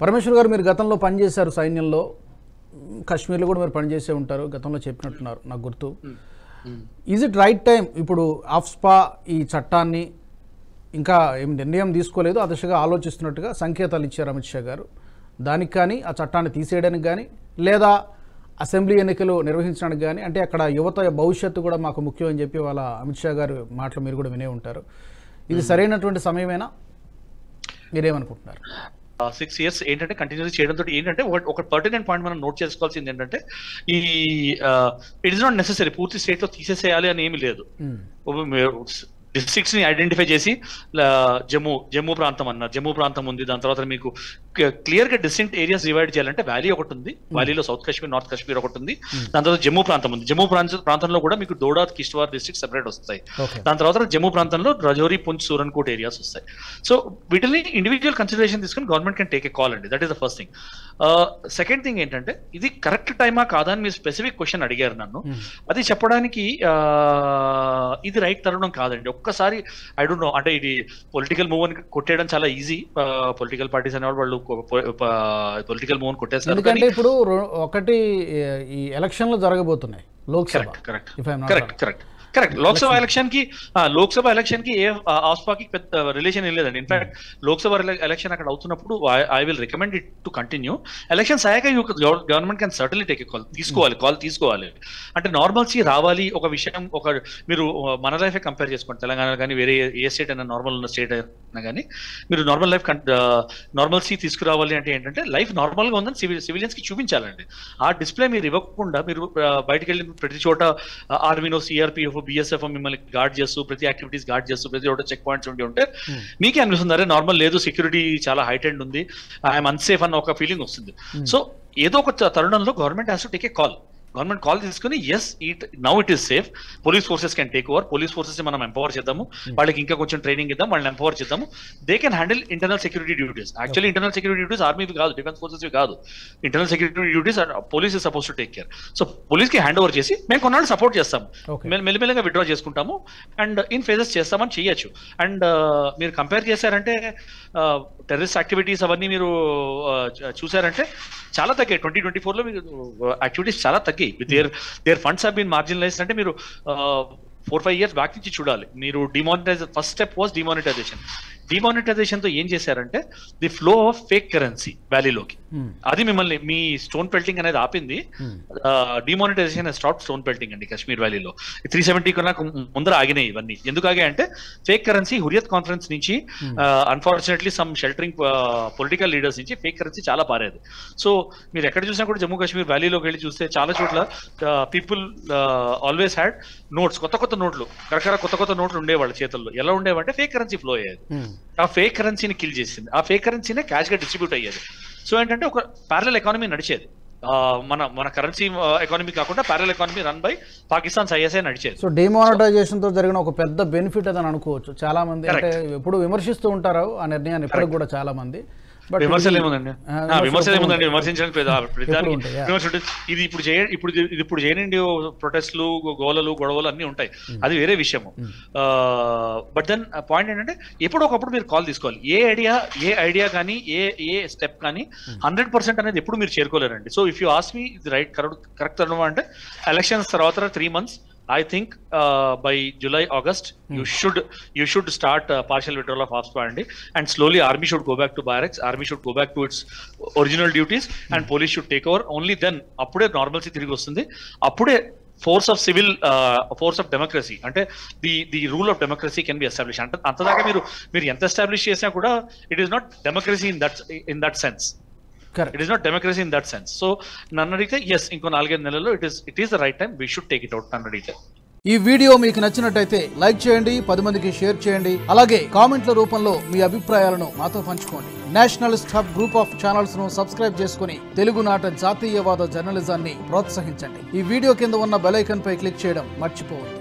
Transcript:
పరమేశ్వర్ గారు మీరు గతంలో పనిచేశారు సైన్యంలో, కాశ్మీర్లో కూడా మీరు పనిచేసే ఉంటారు, గతంలో చెప్పినట్టున్నారు నాకు గుర్తు. ఈజ్ ఇట్ రైట్ టైం ఇప్పుడు ఆఫ్స్పా ఈ చట్టాన్ని ఇంకా ఏం నిర్ణయం తీసుకోలేదు, ఆ దిశగా ఆలోచిస్తున్నట్టుగా సంకేతాలు ఇచ్చారు అమిత్ షా గారు. దానికి కానీ ఆ చట్టాన్ని తీసేయడానికి కానీ లేదా అసెంబ్లీ ఎన్నికలు నిర్వహించడానికి కానీ, అంటే అక్కడ యువత భవిష్యత్తు కూడా మాకు ముఖ్యం అని చెప్పి వాళ్ళ అమిత్ షా గారు మాటలు మీరు కూడా వినే ఉంటారు. ఇది సరైనటువంటి సమయమేనా, మీరేమనుకుంటున్నారు? 6 years ఏంటంటే కంటిన్యూస్ చేయడంతో ఏంటంటే ఒక పర్టినెంట్ పాయింట్ మనం నోట్ చేసుకోవాల్సింది ఏంటంటే ఈ ఇట్ ఇస్ నాట్ నెసెసరీ పూర్తి స్టేట్ లో తీసేసేయాలి అని ఏమి లేదు. డిస్ట్రిక్ట్స్ ని ఐడెంటిఫై చేసి జమ్మూ ప్రాంతం అన్నారు, జమ్మూ ప్రాంతం ఉంది. దాని తర్వాత మీకు క్లియర్ గా డిస్టింక్ట్ ఏరియాస్ డివైడ్ చేయాలంటే వ్యాలీ ఒకటి ఉంది, వ్యాలీలో సౌత్ కాశ్మీర్, నార్త్ కాశ్మీర్ ఒకటి ఉంది. దాని తర్వాత జమ్మూ ప్రాంతం ఉంది. జమ్మూ ప్రాంతంలో కూడా మీకు దోడా, కిష్ట్వార్ డిస్ట్రిక్ట్ సెపరేట్ వస్తాయి. దాని తర్వాత జమ్మూ ప్రాంతంలో రజౌరి, పుంచ్, సూరన్కోట్ ఏరియాస్ వస్తాయి. సో వీటిని ఇండివిజువల్ కన్సిడరేషన్ తీసుకుని government can take a call అండి. That is the first thing. Second thing ఏంటంటే ఇది కరెక్ట్ టైమా కాదా అని మీరు స్పెసిఫిక్ క్వశ్చన్ అడిగారు నన్ను. అది చెప్పడానికి ఇది రైట్ తరుణం కాదండి. ఒక్కసారి ఐ డోంట్ నో, అంటే ఇది పొలిటికల్ మూవ్ అని కొట్టేయడం చాలా ఈజీ. పొలిటికల్ పార్టీస్ అనేవాళ్ళు వాళ్ళు పొలిటికల్ మూవ్ అని కొట్టేస్తారు. ఎందుకంటే ఇప్పుడు ఒకటి ఈ ఎలక్షన్లు జరగబోతున్నాయి, లోక్సభ. కరెక్ట్. లోక్సభ ఎలక్షన్ కి ఏ ఆస్పాకి పెద్ద రిలేషన్ ఏం లేదండి. ఇన్ఫాక్ట్ లోక్సభ ఎలక్షన్ అక్కడ అవుతున్నప్పుడు I will recommend it to continue. Elections అయ్యాక government can certainly take call తీసుకోవాలి. అంటే నార్మల్సీ రావాలి. ఒక విషయం, మీరు మన లైఫ్ కంపేర్ చేసుకోండి, తెలంగాణ కానీ వేరే ఏ స్టేట్ అయినా, నార్మల్ ఉన్న స్టేట్ అయినా కానీ, మీరు నార్మల్సీ తీసుకురావాలి అంటే ఏంటంటే లైఫ్ నార్మల్ గా ఉందని సివిలియన్స్ కి చూపించాలండి. ఆ డిస్ప్లే మీరు ఇవ్వకుండా మీరు బయటకు వెళ్ళి ప్రతి చోట ఆర్మీనో, సిఆర్పిఎఫ్, బిఎస్ఎఫ్ మిమ్మల్ని గార్డ్ చేస్తూ, ప్రతి యాక్టివిటీస్ గార్డ్ చేస్తూ, ప్రతి చోట చెక్ పాయింట్స్ ఉంటే మీకే అనిపిస్తుంది అరే నార్మల్ లేదు, సెక్యూరిటీ చాలా హైట్ అండ్ ఉంది, ఐఎమ్ అన్సేఫ్ అన్న ఒక ఫీలింగ్ వస్తుంది. సో ఏదో ఒక తరుణంలో government has to take a call. Government call తీసుకుని as now it is safe, police forces can take over, police forces మనం ఎంపవర్ చేద్దాము, వాళ్ళకి ఇంకా కొంచెం ట్రైనింగ్ ఇద్దాం, వాళ్ళని ఎంపవర్ చేద్దాము. They can handle internal security duties. Actually internal security duties ఆర్మీవి కాదు, డిఫెన్స్ ఫోర్సెస్ కాదు. Internal security duties police is suppose to take care. So police కి హ్యాండ్ ఓవర్ చేసి మేము కొన్నాళ్ళు సపోర్ట్ చేస్తాము, మెల్లిమెల్లిగా విత్డ్రా చేసుకుంటాము అండ్ ఇన్ ఫేజెస్ చేస్తామని చేయొచ్చు. అండ్ మీరు కంపేర్ చేశారంటే టెర్రరిస్ట్ యాక్టివిటీస్ అవన్నీ మీరు చూసారంటే చాలా తగ్గాయి. 2024లో మీరు యాక్టివిటీస్ చాలా తగ్గాయి. Their funds have been marginalised. అంటే మీరు 4-5 years బ్యాక్ నుంచి చూడాలి. మీరు first step was demonetisation. Demonetisation తో ఏం చేశారంటే the flow of fake currency వ్యాలీలోకి, అది మిమ్మల్ని మీ స్టోన్ పెల్టింగ్ అనేది ఆపింది. డిమానిటైజేషన్ స్టాప్ స్టోన్ పెల్టింగ్ అండి కాశ్మీర్ వ్యాలీలో. 370 కన్నా ముందర ఆగినాయి ఇవన్నీ. ఎందుకు ఆగాయి అంటే ఫేక్ కరెన్సీ హురియత్ కాన్ఫరెన్స్ నుంచి, unfortunately some sheltering political leaders నుంచి ఫేక్ కరెన్సీ చాలా పారేది. సో మీరు ఎక్కడ చూసినా కూడా జమ్మూ కాశ్మీర్ వ్యాలీలోకి వెళ్ళి చూస్తే చాలా చోట్ల పీపుల్ ఆల్వేస్ హ్యాడ్ నోట్స్, కొత్త నోట్లు, కొత్త నోట్లు ఉండేవాళ్ళ చేతుల్లో. ఎలా ఉండేవంటే ఫేక్ కరెన్సీ ఫ్లో అయ్యేది. ఆ ఫేక్ కరెన్సీని కిల్ చేసింది. ఆ ఫేక్ కరెన్సీనే క్యాష్ గా డిస్ట్రిబ్యూట్ అయ్యేది. సో ఏంటంటే ఒక ప్యారలల్ ఎకానమీ నడిచేది. మన కరెన్సీ ఎకానమీ కాకుండా parallel economy run by Pakistan ISI నడిచేది. సో డిమానిటైజేషన్ తో జరిగిన ఒక పెద్ద బెనిఫిట్ అని అనుకోవచ్చు. చాలా మంది అంటే ఎప్పుడు విమర్శిస్తూ ఉంటారు ఆ నిర్ణయాన్ని, ఇప్పటికి కూడా చాలా మంది. విమర్శలు ఏముందండి, విమర్శించడానికి ఇది ఇప్పుడు చేయనండి. ప్రొటెస్ట్లు, గోలలు, గొడవలు అన్ని ఉంటాయి, అది వేరే విషయము. బట్ దెన్ పాయింట్ ఏంటంటే ఎప్పుడొకప్పుడు మీరు కాల్ తీసుకోవాలి. ఏ ఐడియా కానీ ఏ స్టెప్ కానీ 100% అనేది ఎప్పుడు మీరు చేరుకోలేరండి. So if you ask me ఇది రైట్ కరెక్ట్ అంటే ఎలక్షన్స్ తర్వాత 3 months I think by July, August, you should start partial withdrawal of AFSPA and slowly army should go back to barracks, army should go back to its original duties and police should take over. Only then appude normalcy tirigi vastundi, appude force of civil force of democracy ante the rule of democracy can be established. ante antadaga మీరు ఎంత establish చేసినా కూడా it is not democracy in that sense. Correct. It is not democracy in that sense. So నన్ను అడిగితే yes, ఇంకో 4-5 నెలల్లో it is the right time, we should take it out. నన్ను అడిగితే ఈ వీడియో మీకు నచ్చినట్టయితే లైక్ చేయండి, 10 మందికి షేర్ చేయండి, అలాగే కామెంట్ల రూపంలో మీ అభిప్రాయాలను మాతో పంచుకోండి. Nationalist hub group of channels ను సబ్స్క్రైబ్ చేసుకుని తెలుగునాట జాతీయవాద జర్నలిజాన్ని ప్రోత్సహించండి. ఈ వీడియో కింద ఉన్న బెల్ ఐకాన్ పై క్లిక్ చేయడం మర్చిపోవద్దు.